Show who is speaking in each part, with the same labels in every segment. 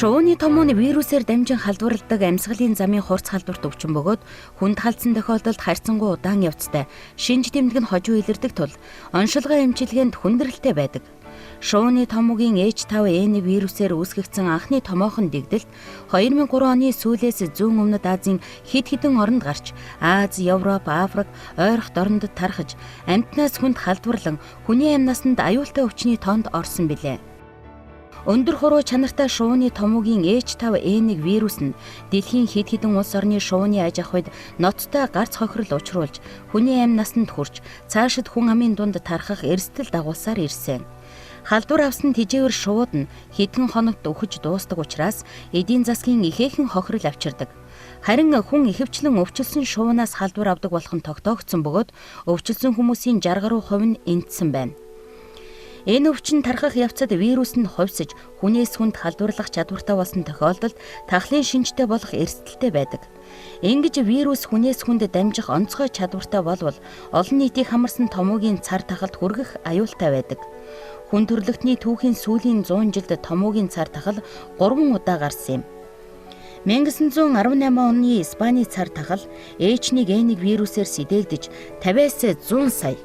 Speaker 1: Шувууны томооны вирусээр дамжин халдварладаг амьсгалын замын хурц халдварт өвчин бөгөөд хүнд халдсан тохиолдолд харьцангуй удаан явцтай шинж тэмдэг нь хожуу илэрдэг тул оншилгоо эмчилгээнд хүндрэлтэй байдаг. Шувууны томоогийн H5N1 вирусээр үүсгэгдсэн анхны томоохон дэгдэлт 2003 оны сүүлээс зүүн өмнөд Азийн хэд хэдэн оронд гарч Ази, Европ, Африк, ойрхон орнод тархаж амьтнаас хүнд халдварлан хүний амь насанд аюултай өвчний тоонд орсон билээ. Өндөр хуруу чанартай шувууны томоогийн H5N1 вирус нь дэлхийн хэд хэдэн улс орны шувууны аж ахуйд ноцтой гарц хохирол учруулж хүний амь насанд хүрч цаашид хүн амын дунд тархах эрсдэл дагуулсаар ирсэн. Халдвар авсан тэжээвэр шувууд нь хэдхэн хоногт өхөж дуустдаг учраас эдийн засгийн ихээхэн хохирол авчирдаг. Харин хүн ихэвчлэн өвчлсөн шувуунаас халдвар авдаг болох нь тогтоогдсон бөгөөд өвчлсөн хүмүүсийн 60 гаруй хувь нь энтсэн байна. Энэ өвчин тархах явцад вирус нь хувьсаж хүнээс хүнд халдварлах чадвартай болсон тохиолдолд тахлын шинжтэй болох эрсдэлтэй байдаг. Ингэж вирус хүнээс хүнд дамжих онцгой чадвартай болвол олон нийтийг хамарсан томоогийн цар тахалд хүргэх аюултай байдаг. Хүн төрөлхтний түүхийн сүүлийн 100 жилд томоогийн цар тахал 3 удаа гарсан юм. 1918 оны Испаний цар тахал H1N1 вирусээр сэдээгдэж 50-аас 100 сая.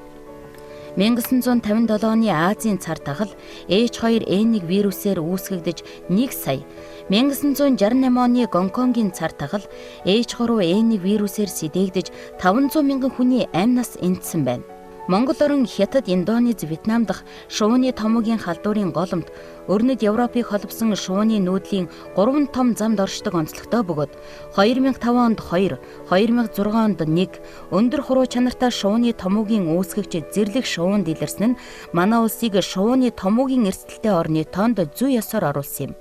Speaker 1: 1957 оны Азийн цар тахал H2N1 вирусээр үүсгэгдэж 1 сая. 1968 оны Гонконгийн цар тахал H3N1 вирусээр сэдээгдэж 500 мянган хүний амь нас энтсэн байна. Монгол орн, Хятад, Индонез, Вьетнам дахь шувууны томоогийн халдварын голомт өрнөд Европыг холбосон шувууны нүүдлийн 3 том замд оршдог онцлогтой бөгөөд 2005 онд 2, 2006 онд 1 өндөр хуруу чанартай шувууны томоогийн үүсгэгч зэрлэг шувуунд илэрсэн нь манай улсыг шувууны томоогийн эрсдэлтэй орны тоонд зүй ёсоор оруулсан юм.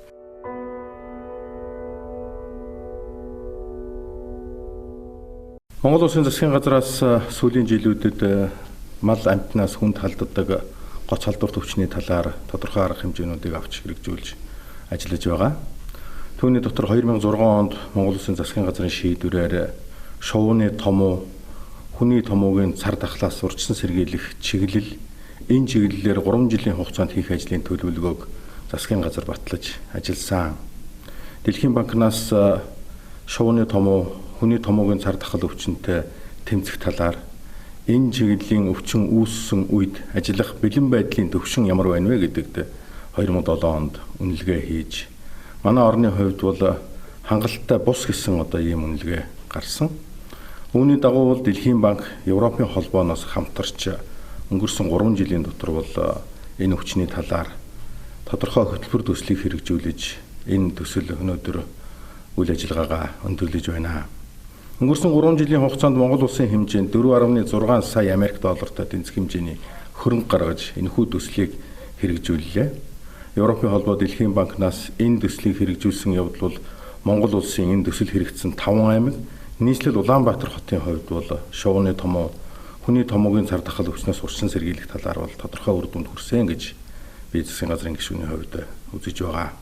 Speaker 2: Монгол Улсын засгийн газраас сүүлийн жилүүдэд мал амьтнаас хүнд халддаг гоц халдварт өвчний талаар тодорхой арга хэмжээнүүдийг авч хэрэгжүүлж ажиллаж байгаа. Түүний дотор 2006 онд Монгол Улсын засгийн газрын шийдвэрээр шувууны томоо, хүний томоогийн цар тахлаас урьдчилан сэргийлэх чиглэл, энэ чиглэлээр 3 жилийн хугацаанд хийх ажлын төлөвлөгөөг засгийн газар батлаж ажилласан. Дэлхийн банкнаас шувууны томоо, хүний томоогийн цар тахал өвчнөд тэмцэх талаар энэ чиглэлийн өвчин үүссэн үед ажиллах бэлэн байдлын төвшин ямар байна вэ гэдэгт 2007 онд үнэлгээ хийж манай орны хувьд бол хангалттай бус гэсэн ийм үнэлгээ гарсан. Үүний дагуу бол Дэлхийн банк, Европын холбооноос хамтарч өнгөрсөн 3 жилийн дотор бол энэ өвчний талаар тодорхой хөтөлбөр төслийг хэрэгжүүлж энэ төсөл өнөөдөр үйл ажиллагаагаа өндөрлөж байна. Өнгөрсөн 3 жилийн хугацаанд Монгол Улсын хэмжээнд 4.6 сая Америк доллартай тэнцэх хэмжээний хөрөнгө гаргаж энэхүү төслийг хэрэгжүүллээ. Европын холбоо Дэлхийн банкнаас энэ төслийг хэрэгжүүлсэн явдал бол Монгол Улсын энэ төсөл хэрэгжсэн 5 аймаг, нийслэл Улаанбаатар хотын хувьд бол шувууны томоо, хүний томоогийн цар тахал өвчнөөс урьдчилан сэргийлэх талаар бол тодорхой үр дүнд хүрсэн гэж би засгийн газрын гишүүний хувьд үзэж байгаа.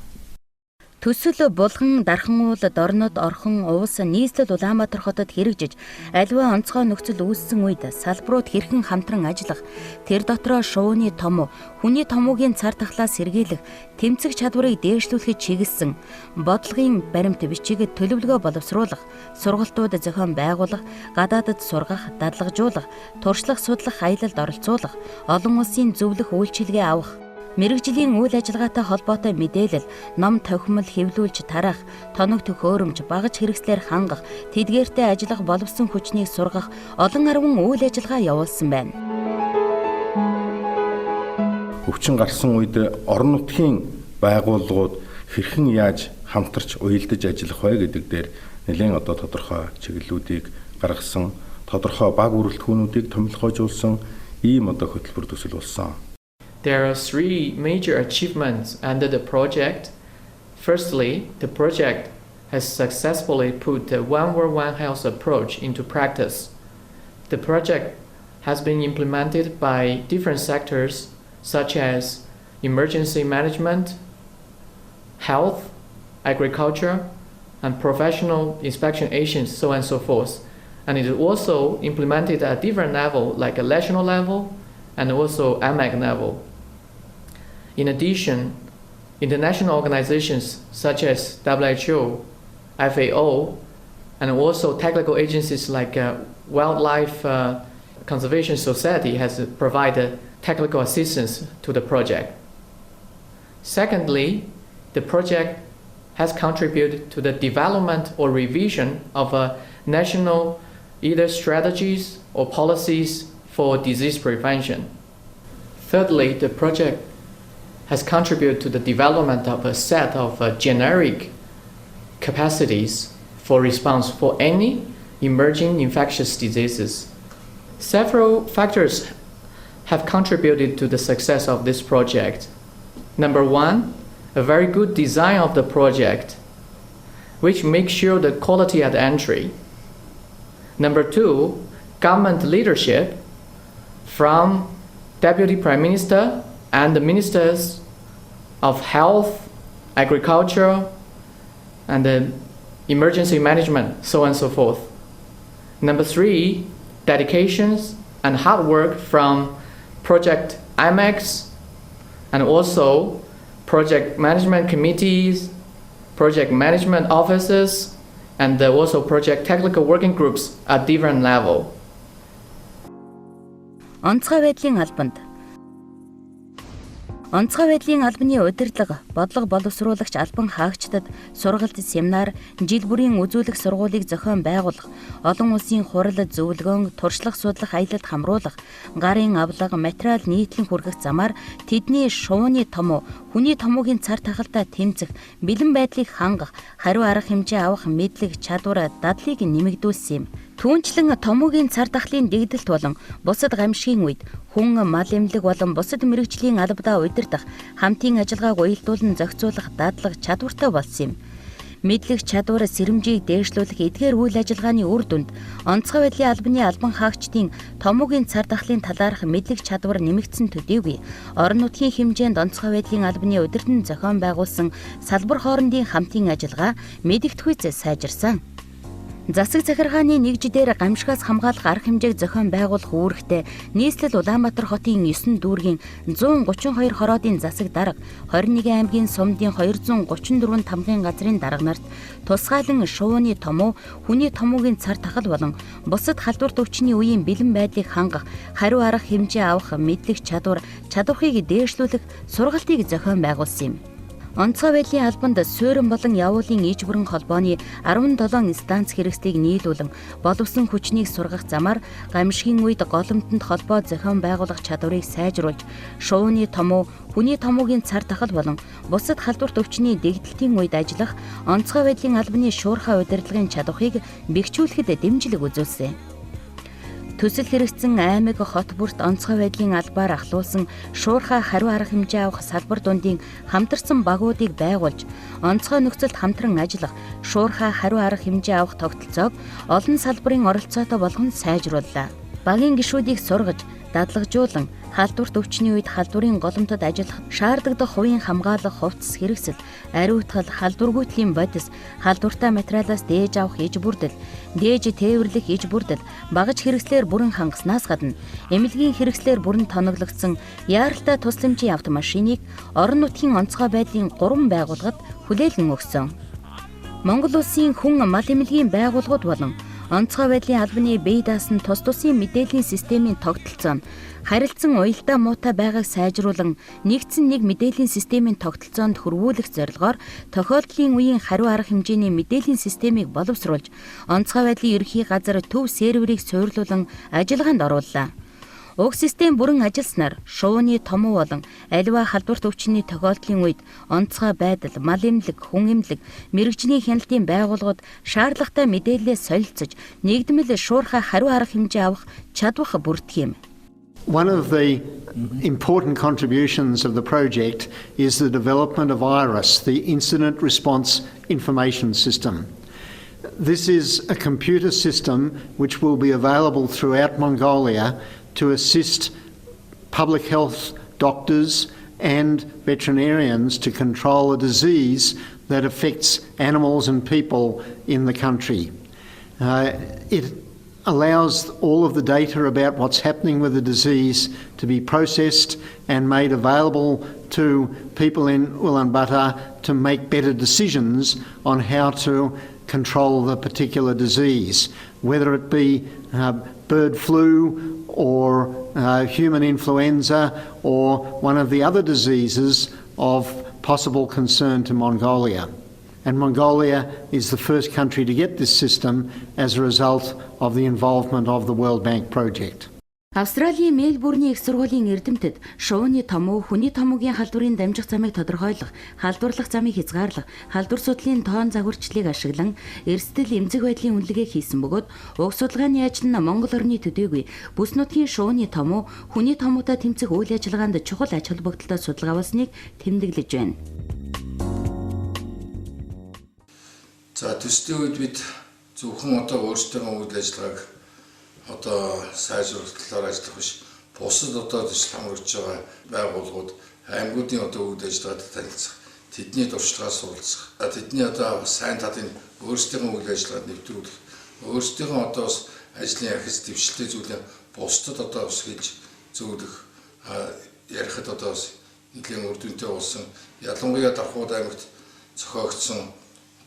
Speaker 1: Төсөл булган, дархан уул, дорнод, орхон, уус, нийслэл Улаанбаатар хотод хэрэгжиж, аливаа онцгой нөхцөл үүссэн үед салбарууд хэрхэн хамтран ажиллах, тэр дотроо шувууны томоо, хүний томоогийн цар тахлаас сэргийлэх, тэмцэх чадварыг дээшлүүлэхэд чиглэсэн бодлогын баримт бичиг төлөвлөгөө боловсруулах, сургалтууд зохион байгуулах, гадаадд сургах, дадлагжуулах, туршлах, судлах, аялалд оролцуулах, олон улсын зөвлөх үйлчилгээ авах, мэргэжлийн үйл ажиллагаатай холбоотой мэдээлэл, ном тохимол хэвлүүлж тараах, тоног төхөөрөмж, багаж хэрэгслээр хангах, тэдгээртэй ажиллах боловсон хүчнийг сургах олон арван үйл ажиллагаа явуулсан байна.
Speaker 2: Өвчин гарсан үед орон нутгийн байгууллагууд хэрхэн яаж хамтарч уялдаж ажиллах вэ гэдэг дээр нэлээд тодорхой чиглэлүүдийг гаргасан, тодорхой баг бүрэлдэхүүнүүдийг томилгойжуулсан ийм хөтөлбөр төсөл болсон.
Speaker 3: There are 3 major achievements under the project. Firstly, the project has successfully put the One World One Health approach into practice. The project has been implemented by different sectors such as emergency management, health, agriculture, and professional inspection agents, so on and so forth. And it is also implemented at different level, like a national level and also AMAC level. In addition, international organizations such as WHO, FAO, and also technical agencies like Wildlife Conservation Society has provided technical assistance to the project. Secondly, the project has contributed to the development or revision of national either strategies or policies for disease prevention. Thirdly, the project has contributed to the development of a set of generic capacities for response for any emerging infectious diseases. Several factors have contributed to the success of this project. Number one, a very good design of the project, which makes sure the quality at entry. Number two, government leadership from Deputy Prime Minister and the Ministers of Health, Agriculture, and the Emergency Management, so on and so forth. Number three, dedications and hard work from Project IMAX and also project management committees, project management offices, and also project technical working groups at different level.
Speaker 1: Онцгой байдлын албанд Онцгой байдлын албаны удирдлага, бодлого боловсруулагч албан хаагчдад сургалт, семинар, жил бүрийн үзүүлэх сургуулийг зохион байгуулах, олон улсын хурал зөвлөгөөн, туршлах, судлах, аялалд хамруулах, гарын авлага, материал нийтлэн хүргэх замаар тэдний шувууны томуу, хүний томуугийн цар тахалтай тэмцэх, бэлэн байдлыг хангах, хариу арга хэмжээ авах мэдлэг, чадвар, дадлыг нэмэгдүүлсэн юм. Түүнчлэн томуугийн цар тахлын дэгдэлт болон бусад гамшигын үед хүн мал эмнэлэг болон бусад мэрэгжлийн албадаа удирдах, хамтын ажиллагааг уялдуулан зохицуулах дадлаг чадвартай болсон юм. Мэдлэг, чадвар, сэрэмжийг дээшлүүлэх эдгээр үйл ажиллагааны үр дүнд онцгой байдлын албаны албан хаагчдын томуугийн цар тахлын талаарх мэдлэг чадвар нэмэгдсэн төдийгүй орон нутгийн хэмжээнд онцгой байдлын албаны удирдан зохион байгуулсан салбар хоорондын хамтын ажиллагаа мэдэгдэхүйц сайжирсан. Засаг захиргааны нэгж дээр гамшигаас хамгаалах арга хэмжээг зохион байгуулах үүрэгтэй нийслэл Улаанбаатар хотын 9 дүүргийн 132 хороодын засаг дарга, 21 аймгийн сумдын 234 тамгын газрын дарга нарт тусгаалan шувууны томуу, хүний томуугийн цар тахал болон бусад халдвар төвчний үеийн бэлэн байдлыг хангах, хариу арга хэмжээ авах мэдлэг чадвархыг дээшлүүлэх сургалтыг зохион байгуулсан юм. Онцгой байдлын албанд суурин болон явуулын иж бүрэн холбооны 17 станц хэрэгслийг нийлүүлэн боловсон хүчнийг сургах замаар гамшигын үед голомтонд холбоо зохион байгуулах чадварыг сайжруулж, шувууны томуу, хүний томуугийн цар тахал болон бусад халдвар төвчний дэгдэлтийн үед ажиллах онцгой байдлын албаны шуурхай удирдлагын чадварыг бэхжүүлэхэд дэмжлэг үзүүлсэн. Төсөл хэрэгцсэн аймаг, хот бүрт онцгой байдлын албаар ахлуулсан шуурхай хариу арга хэмжээ авах салбар дундын хамтарсан багуудыг байгуулж, онцгой нөхцөлд хамтран ажиллах, шуурхай хариу арга хэмжээ авах тогтолцоог олон салбарын оролцоотой болгон сайжрууллаа. Багийн гишүүдийг сургаж, дадлагжуулан, халдвар төвчний үед халдварын голомтод ажиллах шаардлагадах хувийн хамгаалах хувцас хэрэгсэл, ариутгал, халдваргүйтгэлийн бодис, халдвартай материалаас дээж авах иж бүрдэл, дээж тээвэрлэх иж бүрдэл, багаж хэрэгслээр бүрэн хангаснаас гадна эмнэлгийн хэрэгслээр бүрэн тоноглогдсон яаралтай тусламжийн автомашиныг орон нутгийн онцгой байдлын 3 байгууллагад хүлээлгэн өгсөн. Монгол улсын хүн мал эмнэлгийн байгууллагууд болон онцгой байдлын албаны бие даасан тус тусын мэдээллийн системийн тогтолцоо нь харилцан уялдаа муутай байгааг сайжруулан нэгдсэн нэг мэдээллийн системийн тогтолцоонд хөрвүүлэх зорилгоор тохиолдлын үеийн хариу арга хэмжээний мэдээллийн системийг боловсруулж, онцгой байдлын ерөнхий газар төв серверийг суйрлуулан ажиллагаанд орууллаа. Уг систем бүрэн ажилласнаар шувууны томуу болон аливаа халдвар төвчний тохиолдлын үед онцгой байдал, мал эмнэлэг, хүн эмнэлэг, мэрэгжлийн хяналтын байгууллагууд шаардлагатай мэдээлэлээ солилцож, нэгдмэл шуурхай хариу арга хэмжээ авах чадвар бүрдэх юм.
Speaker 4: One of the important contributions of the project is the development of IRIS, the Incident Response Information System. This is a computer system which will be available throughout Mongolia to assist public health doctors and veterinarians to control a disease that affects animals and people in the country. It allows all of the data about what's happening with the disease to be processed and made available to people in Ulaanbaatar to make better decisions on how to control the particular disease, whether it be bird flu or human influenza or one of the other diseases of possible concern to Mongolia. And Mongolia is the first country to get this system as a result of the involvement of the World Bank project.
Speaker 1: Австралийн Мельбурний их сургуулийн эрдэмтэд шувууны томуу, хүний томуугийн халдварын дамжих замыг тодорхойлох, халдварлах замыг хязгаарлах, халдвар судлалын тоон загварчлалыг ашиглан эрсдэл эмзэг байдлын үнэлгээ хийсэн бөгөөд уг судалгааны ажил нь Монгол орны төдийгүй бүс нутгийн шувууны томуу, хүний томуутай тэмцэх үйл ажиллагаанд чухал ач холбогдолтой судалгаа болсныг тэмдэглэж байна.
Speaker 5: За төслийн үед бид зөвхөн одоо өөрсдөө үйл ажиллагааг одоо сайжруулах талаар ажиллах биш, бусад одоо төсөл хамрагч байгаа байгууллагууд аймагуудын одоо үйл ажиллагаатай танилцах, тэдний туршлагаас суралцах, тэдний одоо сайн талын өөрсдийн үйл ажиллагаанд нэвтрүүлэх, өөрсдийн одоо ажлын ахис дэвшилтэй зүйлээ бусдад одоо хийж зөвлөх, ярихад одоо нэлийн үр дүнтэй болсон, ялангуяа Дархууд аймагт зохиогдсон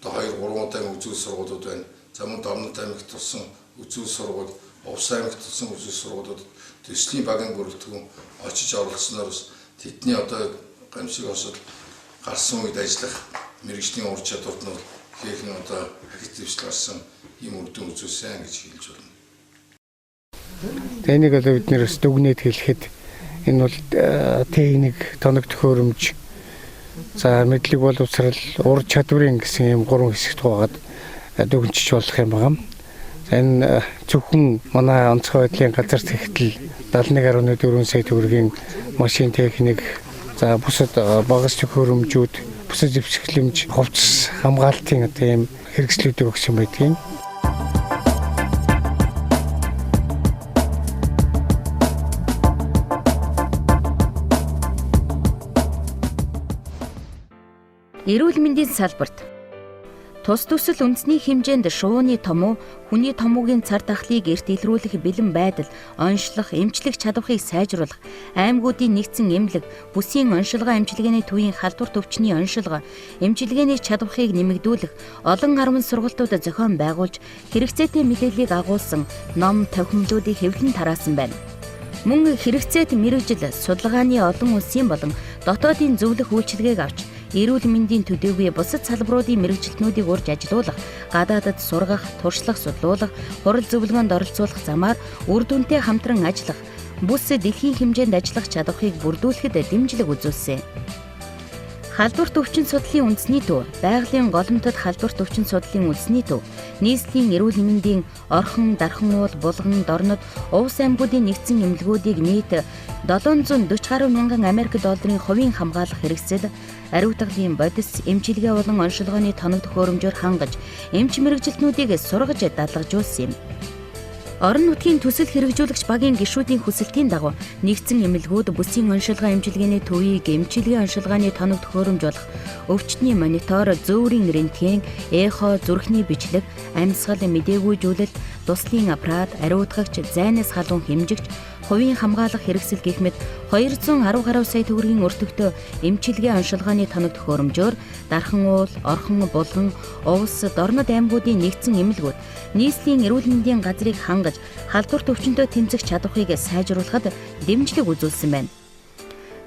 Speaker 5: одоо 2-3 удаа үзүүл сургуулиуд байна. За мөн Дорнод аймагт тулсан үзүүл сургууль, Увс аймагт тулсан үзүүл сургуулиуд төслийн багийн бүрэлдэхүүн очиж оролцсноор тэдний одоо гамшиг осол гарсан үед ажиллах мэргэжлийн ур чадварт нь хийх нь одоо ахиц дэвшил гарсан юм үр дүн үзүүлсэн гэж хэлж байна.
Speaker 6: Энийг одоо бид нэрс дүгнээд хэлэхэд энэ бол техник, тоног төхөөрөмж, за мэдлэг боловсрал, ур чадварын гэсэн юм 3 хэсэгт хувагаад дүгнжиж болох юм байна. Энэ зөвхөн манай онцгой байдлын газар зэгтэл 71.4 сая төгрөгийн машин техник, за бусад багаж төхөөрөмжүүд, бусад зэвсгэлэмж, хувцас хамгаалтын одоо юм хэрэгслүүдийг өгсөн байдгийг.
Speaker 1: Эрүүл мэндийн салбарт тус төсөл үндэсний хэмжээнд шувууны томуу, хүний томуугийн цар тахлыг эрт илрүүлэх бэлэн байдал, онцлох, эмчлэх чадварыг сайжруулах, аймагуудын нэгдсэн эмнэлэг, бүсийн оншилгоо эмчилгээний төвийн халдвар төвчний оншилгоо, эмчилгээний чадварыг нэмэгдүүлэх, олон арван сургалтууд зохион байгуулж, хэрэгцээтэй мэдээллийг агуулсан ном, тохиомлуудыг хэвлэн тараасан байна. Мөн хэрэгцээт мэргэжил, судалгааны олон улсын болон дотоодын зөвлөх үйлчилгээг авч эрүүл мэндийн төдийгүй бусад салбаруудын мэргэжилтнүүдийг урьж ажилуулах, гадаадад сургах, туршлах, судлуулах, хурал зөвлөгөөнд оролцуулах замаар үр дүнтэй хамтран ажиллах, бүс дэлхийн хэмжээнд ажиллах чадварыг бүрдүүлэхэд дэмжлэг үзүүлсэн. Халдвар төвчин судлалын үндэсний төв, байгалийн голомтод халдвар төвчин судлалын үндэсний төв, нийслэлийн эрүүл мэндийн Орхон, Дархан уул, Булган, Дорнод, Увс аймагуудын нэгдсэн эмнэлгүүдийг нийт 740 гаруй мянган Америк долларын хувийн хамгаалах хэрэгсэл, ариутгын бодис, эмчилгээ болон оншилгооны тоног төхөөрөмжөөр хангаж, эмч мэргэжилтнүүдийг сургаж дадлгажуулсан юм. Орон нутгийн төсөл хэрэгжүүлэгч багийн гишүүдийн хүсэлтийн дагуу нэгдсэн эмнэлгүүд бүсийн оншилгоо эмчилгээний төвийг эмчилгээ оншилгооны тоног төхөөрөмж болох өвчтний монитор, зөөврийн рентген, эхо, зүрхний бичлэг, амьсгал, мдэггүйжүүлэлт, туслын аппарат, ариутгагч, зайнаас халуун хэмжигч, хувийн хамгаалах хэрэгсэл гэх мэт 210 гаруй сая төгрөгийн өртөгтэй эмчилгээ оншилгооны тоног төхөөрөмжөөр Дархан уул, Орхон, Булган, Увс, Дорнод аймагуудын нэгдсэн эмнэлгүүд нийслэлийн эрүүл мэндийн газрыг хангаж халдвар төвчөнтэй тэмцэх чадварыг сайжруулахад дэмжлэг үзүүлсэн байна.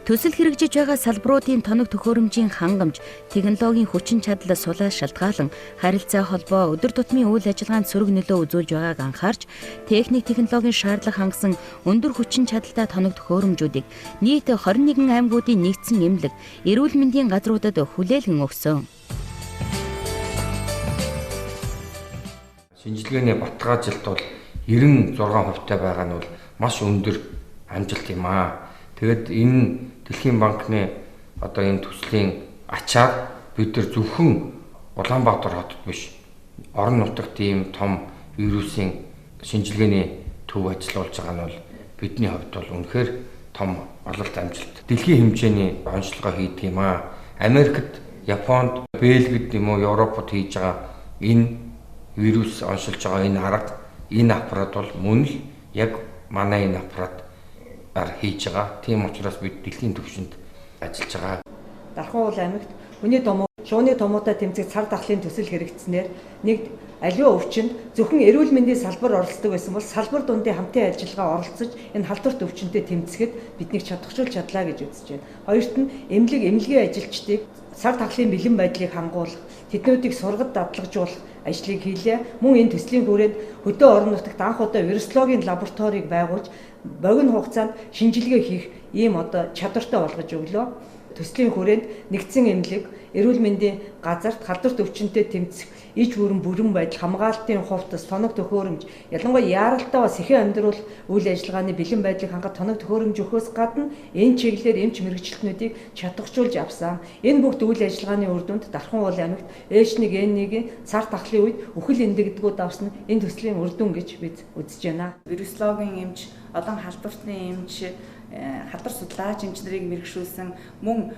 Speaker 1: Төсөл хэрэгжиж байгаа салбаруудын тоног төхөөрөмжийн хангамж, технологийн хүчин чадал сулаа шалтгаалan харилцаа холбоо өдөр тутмын үйл ажиллагаанд сөрөг нөлөө үзүүлж байгааг анхаарч, техник технологийн шаардлага хангасан өндөр хүчин чадалтай тоног төхөөрөмжүүдийг нийт 21 аймагуудын нэгдсэн эмнэлэг, эрүүл мэндийн газруудад хүлээлгэн өгсөн.
Speaker 7: Шинжилгээний баталгаажилт бол 96% байгаа нь бол маш өндөр амжилт юм аа. Тэгэд энэ Дэлхийн банкны одоо энэ төслийн ачаар бид нар зөвхөн Улаанбаатар хотод биш, орон нутагт ийм том вирусын шинжилгээний төв ажиллуулж байгаа нь бол бидний хувьд бол үнэхээр том ололт амжилт. Дэлхийн хэмжээний онцлогоо хийдэг юм аа. Америкт, Японд, Бельгид юм уу Европод хийж байгаа энэ вирус оншилж байгаа энэ арга, энэ аппарат бол мөн л яг манай энэ аппарат хийж байгаа. Тийм учраас бид дэлхийн түвшинд ажиллаж байгаа.
Speaker 8: Дархан уул аймагт хүний томоо шууны томоотой тэмцэх цар тахлын төсөл хэрэгжснээр нэг аливаа өвчнөд зөвхөн эрүүл мэндийн салбар оролцдог байсан бол салбар дундын хамтын ажиллагаа оролцож энэ халдварт өвчнөдөө тэмцэхэд биднийг чадахжуулж чадлаа гэж үзэж байна. Хоёрт нь эмнэлгийн ажилчдыг цар тахлын бэлэн байдлыг хангуулах, тэднүүдийг сургад дадлагжуулах ажлыг хийлээ. Мөн энэ төслийн хүрээнд хөдөө орон нутагт анх удаа вирусологийн лабораторийг байгуулж богино хугацаанд шинжилгээ хийх ийм чадвартай болгож өглөө. Төслийн хүрээнд нэгдсэн эмнэлэг, эрүүл мэндийн газарт халдварт өвчнөдөө тэмцэх иж бүрэн байдал, хамгаалтын хувцас, тоног төхөөрөмж, ялангуяа яаралтай сэхэн амьдрал үйл ажиллагааны бэлэн байдлыг хангах тоног төхөөрөмж өгөхөөс гадна энэ чиглэлээр эмч мэрэгчлэтнүүдийг чадахжуулж авсан. Энэ бүгд үйл ажиллагааны үр дүнд Дархан уул аймагт H1N1-ийн цар тахлын үед үхэл эндэгдгүүд авсан энэ төслийн үр дүн гэж бид үзэж байна.
Speaker 9: Вирусологийн эмч, олон халдвартны эмч, халдвар судлаач эмч нарыг мэрэгшүүлсэн мөн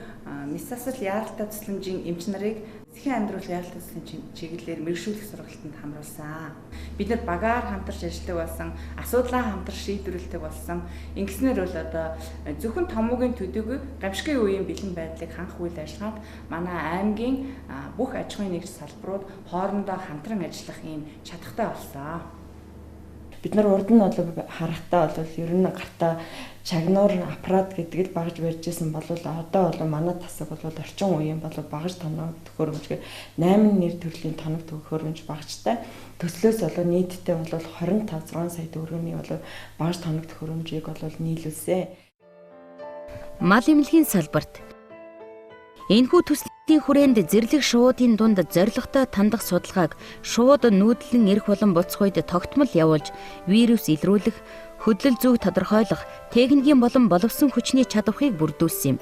Speaker 9: месасл яаралтай тусламжийн эмч нарыг сэхэн амьдрал яаралтай тусламжийн чиглэлээр мэрэгшүүлэх сургалтанд хамруулсан. Бид нар багаар хамтарч ажилладаг болсон, асуудлаа хамтарч шийдвэрлэдэг болсон. Ингэснээр бол зөвхөн томоогийн төдийгүй гамшигын үеийн бэлэн байдлыг хангах үйл ажиллагаанд манай аймгийн бүх аж ахуйн нэгж салбарууд хоорондоо хамтран ажиллах ийм чадхтай болсон. Бид нар урд нь бол харахтаа бол ер нь гартаа чагнуур аппарат гэдэг л багж барьж исэн бол одоо бол манай тасаг бол орчин үеийн бол багж тоног төхөөрөмж 8 нэр төрлийн тоног төхөөрөмж багжтай төслөөс бол нийтдээ бол 25 6 сая төгрөгийн бол багж тоног төхөөрөмжийг бол нийлүүлсэн.
Speaker 1: Мал эмнэлгийн салбарт энэхүү төслийн хүрээнд зэрлэг шуудын дунд зорилготой тандах судалгааг шууд нүүдлэн ирэх болон буцах үед тогтмол явуулж вирус илрүүлэх, хөдлөл зүг тодорхойлох, техникийн болон боловсон хүчний чадварыг бүрдүүлсэн юм.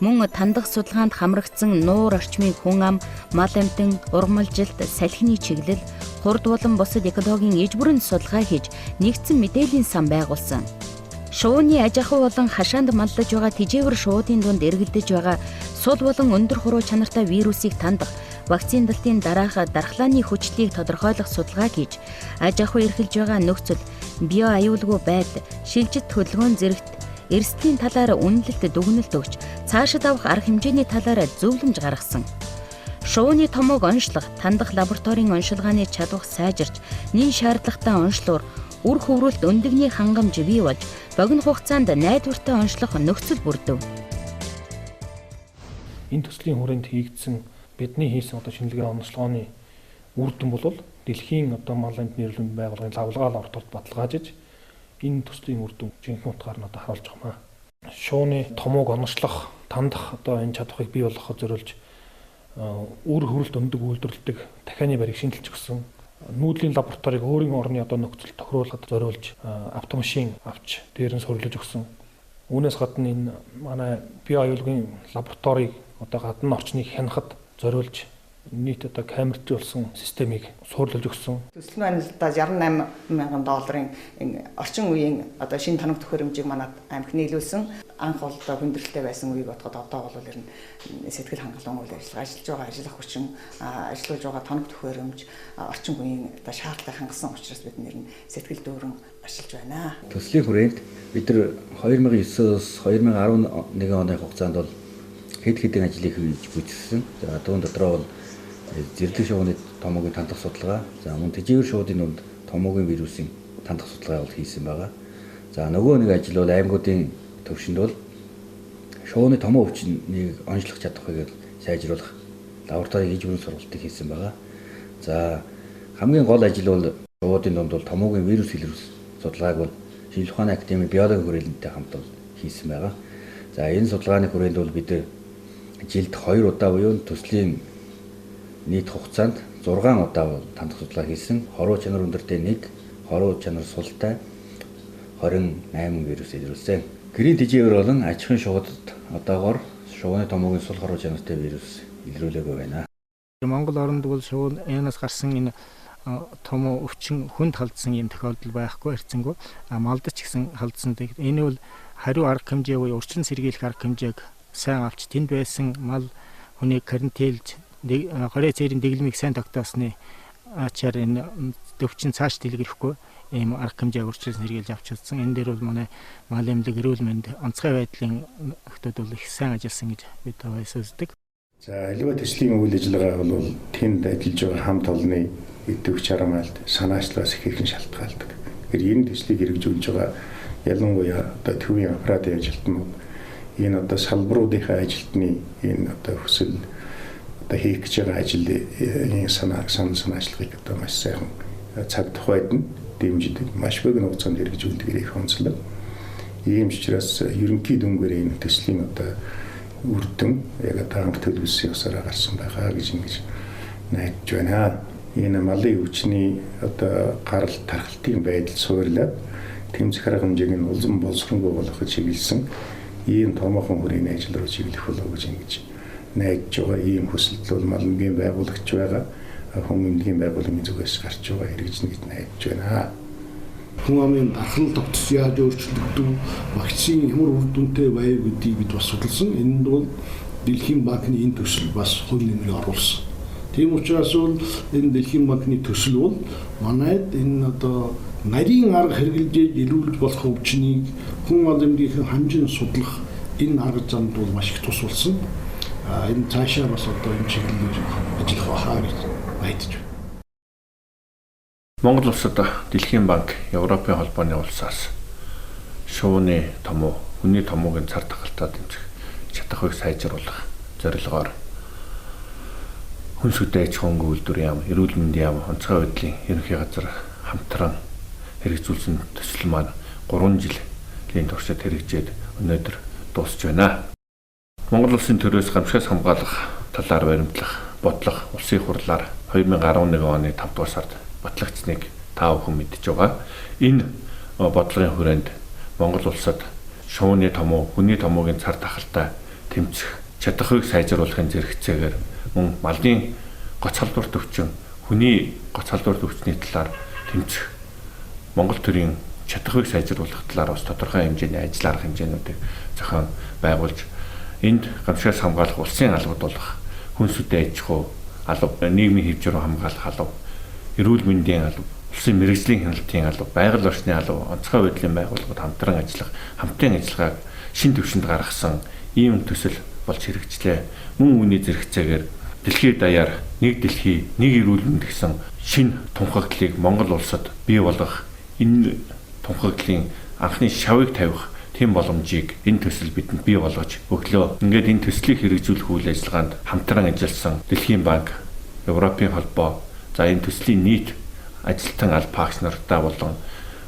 Speaker 1: Мөн тандах судалгаанд хамрагдсан нуур орчмын хүн ам, мал амьтан, ургамалжилт, салхины чиглэл, хурд болон бусад экологийн иж бүрэн судалгаа хийж нэгдсэн мэдээллийн сан байгуулсан. Шууны аж ахуй болон хашаанд маллаж байгаа тэжээвэр шуудын дунд эргэлдэж байгаа сул болон өндөр хуруу чанартай вирусыг тандах, вакцин далтын дараах дархлааны хүчлийг тодорхойлох судалгаа хийж, аж ахуй эрхэлж байгаа нөхцөл, био аюулгүй байдал, шилжилт хөдөлгөөн зэрэгт эрсдлийн талаар үнэлэлт дүгнэлт өгч, цаашид авах арга хэмжээний талаар зөвлөмж гаргасан. Шууны томоог онцлох, тандах лабораторийн оншилгааны чадвар сайжирч, нэн шаардлагатай онцлоор үр хөврөлт өндөгний хангамж бий болж, богино хугацаанд найдвартай онцлох нөхцөл бүрдэв.
Speaker 10: Энэ төслийн хүрээнд хийгдсэн бидний хийсэн шинжилгээ онцлогооны үр дүн бол дэлхийн мал амьтны эрүүл мэндийн байгууллагын лавлгаа лабораторид баталгаажиж энэ төслийн үр дүн жинхэнэ утгаар нь харуулж байгаа юм. Шууны томоог онцлох, тандах энэ чадварыг бий болгоход зориулж үр хөврөлт өндөг үйлдвэрлэдэг дахианы барийг шинжилж өгсөн. Нүүдлийн лабораторийг өөрийн орны нөхцөл тохируулахад зориулж автомашин авч дээр нь сурлаж өгсөн. Үүнээс гадна энэ манай био аюулгын лабораторийг гадны орчныг хянахад зориулж нийт камертжуулсан системийг суурлаж өгсөн.
Speaker 9: Төсөл маань $68 мянган орчин үеийн шинэ тоног төхөөрөмжийг манад аймаг нийлүүлсэн. Анх бол хүндрэлтэй байсан үеийг бодоход одоо бол ер нь сэтгэл хангалуун үйл ажиллагаа ажиллаж байгаа ажил ах хүчин ажиллаж байгаа тоног төхөөрөмж орчин үеийн шаардлагыг хангасан учраас бид нэр нь сэтгэл дүүрэн ажиллаж байна.
Speaker 11: Төслийн хүрээнд бид нар 2009-оос 2011 оны хугацаанд бол хэд хэдэн ажлыг хийж бүтээсэн. За түүн дотроо бол зэрлэг шууны томоогийн тандах судалгаа, за мөн тэжээвэр шуудын дунд томоогийн вирусын тандах судалгаа бол хийсэн байгаа. За нөгөө нэг ажил бол аймагуудын төвшөнд бол шууны томоо өвчнийг онцлох чадварыг сайжруулах лабораторийн иж бүрэн сургалтыг хийсэн байгаа. За хамгийн гол ажил бол шуудын дунд бол томоогийн вирус илрүүлсэн судалгааг бол Шинжлэх ухааны академийн биологи хүрээлэнтэй хамт хийсэн байгаа. За энэ судалгааны хүрээнд бол бид жилд 2 удаа буюу төслийн нийт хугацаанд 6 удаа тандах судалгаа хийсэн. Хоруу чанар өндөртэй 1, хоруу чанар султай 28 вирус илрүүлсэн. Гэрийн тэжээвэр болон аж ахуйн шуудад одоогоор шууны томоогийн сул хоруу чанартай вирус илрүүлээгүй байна.
Speaker 6: Монгол оронд бол шуун янаас гарсан энэ томоо өвчин хүнд халдсан юм тохиолдол байхгүй хэрцэнгүү. Малдаж гэсэн халдсан. Энэ бол хариу арга хэмжээ буюу урьдчилан сэргийлэх арга хэмжээг сайн авч тэнд байсан мал хүнийг карантинлж хорой цэрийн дэглэмийг сайн тогтоосны ачаар энэ өвчин цааш дэлгэрхгүй ийм арга хэмжээ урьдчилан сэргийлж авч чадсан. Энэ дээр бол манай мал эмнэлэг, эрүүл мэнд, онцгой байдлын нөхдөд бол их сайн ажилласан гэж бид үздэг.
Speaker 2: За аливаа төслийн үйл ажиллагаа бол тэнд ажиллаж байгаа хамт олонны идэвх чарамаалт санаачлаас их хэрхэн шалтгаалдаг. Тэгэхээр энэ төслийг хэрэгжүүлж байгаа ялангуяа одоо төвийн аппаратын ажилтнууд энэ одоо салбаруудынхаа ажилтны энэ одоо хүсэл одоо хийх гэж байгаа ажлын санаачлагыг одоо маш сайхан цаг тухайд нь дэмжиж маш богино хугацаанд хэрэгжүүлдэг их онцлог. Ийм ч учраас ерөнхий дүнгээр энэ төслийн одоо үр дүн яг одоо анх төлөвлөсөн ёсоор гарсан байгаа гэж ингэж найдаж байна. Энэ малын өвчний одоо гарал тархалтын байдал суурлаад тэмцэх арга хэмжээг нь улам боловсронгүй болгоход чиглэсэн ийм томоохон хүрээний ажил руу чиглэх болов гэж ингэж найдаж байгаа. Ийм хүсэлт бол мал эмнэлгийн байгуулагч байгаа хүн эмнэлгийн байгууллагын зүгээс гарч байгаа хэрэгж нэг найдаж байна.
Speaker 12: Хүн амын дархлал тогтч яаж өөрчлөгдөв, вакцины ямар үр дүнтэй байв гэдгийг бид бас судалсан. Энэнд бол Дэлхийн банкны энэ төсөл бас хувь нэмрээ оруулсан. Тийм учраас бол энэ Дэлхийн банкны төсөл бол манайд энэ одоо нарийн арга хэрэглэж илрүүлж болох өвчнийг хүн мал эмнэлгийн хэмжээнд судлах энэ арга замд бол маш их тус болсон. Энэ цаашаа бас одоо энэ чиглэлээр ажиллах байхаа гэж найдаж байна.
Speaker 13: Монгол улсад Дэлхийн банк, Европын холбооны улсаас шувууны томуу, хүний томуугийн цар тахалтаа дэмжих чадахыг сайжруулах зорилгоор хүнс үдэ аж ахуйн үйлдвэрийн яам, эрүүл мэндийн яам, онцгой байдлын ерөнхий газар хамтран хэрэгжүүлсэн төсөл маань 3 жилийн туршид хэрэгжээд өнөөдөр дуусч байна. Монгол улсын төрөөс гамшигаас хамгаалах талаар баримтлах бодлого улсын хурлаар 2011 оны 5 дугаар сард батлагдсныг та бүхэн мэдж байгаа. Энэ бодлогын хүрээнд Монгол улсад шувууны томуу, хүний томуугийн цар тахалтай тэмцэх чадахыг сайжруулахын зэрэгцээгээр мөн малын гоц халдварт өвчин, хүний гоц халдварт өвчний талаар тэмцэх Монгол төрийн чадахыг сайжруулах талаар бас тодорхой хэмжээний ажил арга хэмжээнүүдийг зохион байгуулж энд гамшигаас хамгаалах улсын албад болох хүнс үдэ аж ахуй алба, нийгмийн хэвжээр хамгаалах алба, эрүүл мэндийн алба, улсын мэрэгжлийн хяналтын алба, байгаль орчны алба, онцгой байдлын байгууллагууд хамтран ажиллах, хамтын ажиллагааг шин түвшинд гаргасан ийм төсөл болж хэрэгжлээ. Мөн үүний зэрэгцээгээр дэлхийд даяар нэг дэлхий, нэг эрүүл мэнд гэсэн шин тунхаглалыг Монгол улсад бий болгох, энэ тунхаглалын анхны шавыг тавих тийм боломжийг энэ төсөл бидэнд бий болгож өглөө. Ингээд энэ төслийг хэрэгжүүлэх үйл ажиллагаанд хамтран ажилласан Дэлхийн банк, Европын холбоо, за энэ төслийн нийт ажилтан алба агч нартаа болон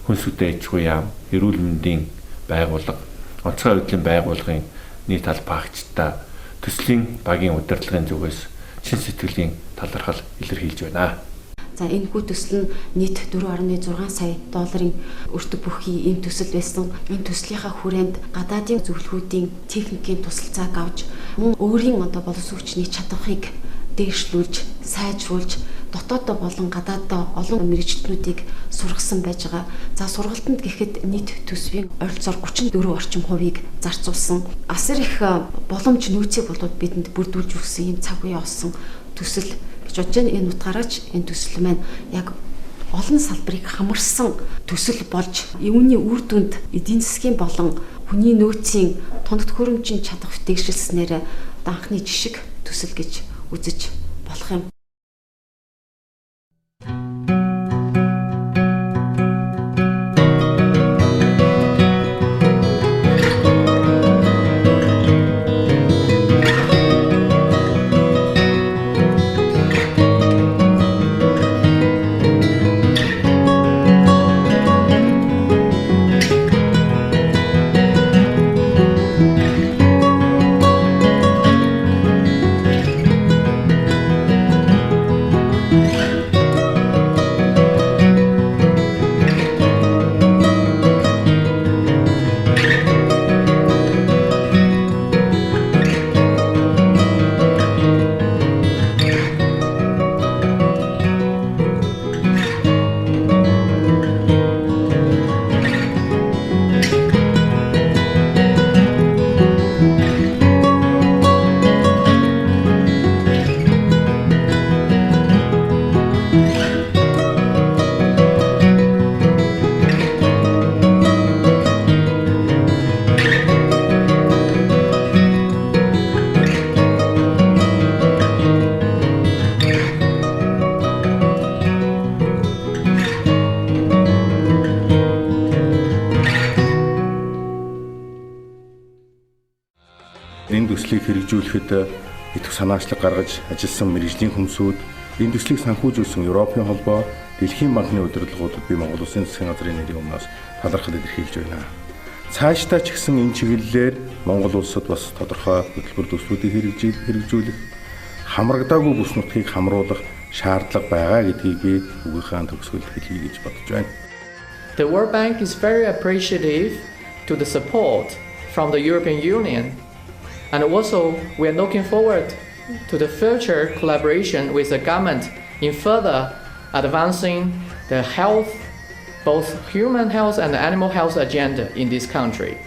Speaker 13: хүнс үдэ аж ахуй яам, эрүүл мэндийн байгууллага, онцгой байдлын байгууллагын нийт алба агчдаа төслийн багийн удирдлагын зүгээс шин сэтгэлийн талархал илэрхийлж байна.
Speaker 14: За энэ хүү төсөл нь нийт 4.6 сая долларын өртөг бүхий ийм төсөл байсан. Энэ төслийнхаа хүрээнд гадаадын зөвлөхүүдийн техникийн тусалцааг авч мөн өөрийн одоо боловсон хүчний чадварыг дээшлүүлж, сайжруулж, дотооддоо болон гадааддаа олон мэрэгчлэнүүдийг сургасан байж байгаа. За сургалтанд гэхэд нийт төсвийн ойролцоогоор 34 орчим хувийг зарцуулсан. Асар их боломж нөөцийг болоод бидэнд бүрдүүлж өгсөн ийм цаг үе олсон төсөл гэж бодож байна. Энэ утгаараач энэ төсөл маань яг олон салбарыг хамарсан төсөл болж үүний үр дүнд эдийн засгийн болон хүний нөөцийн тоног төхөөрөмжийн чадах дэвшилснээр анхны жишг төсөл гэж үзэж болох юм.
Speaker 2: төслийг хэрэгжүүлэхэд идэх санаачлаг гаргаж ажилласан мэргэжлийн хүмүүсүүд энэ төслийг санхүүжүүлсэн Европын холбоо, Дэлхийн банкны удирдлагуудад би Монгол Улсын засгийн газрын нэрийн өмнөөс талархал илэрхийлж байна. Цаашдаа ч гэсэн энэ чиглэлээр Монгол улсад бас тодорхой хөтөлбөр төслүүдийг хэрэгжүүлэх, хамрагдаагүй бүс нутгийг хамруулах шаардлага байгаа гэдгийг би үгийнхаа төгсгөлд хэлье гэж бодож байна.
Speaker 3: The World Bank is very appreciative to the support from the European Union, and also we are looking forward to the future collaboration with the government in further advancing the health, both human health and animal health agenda in this country.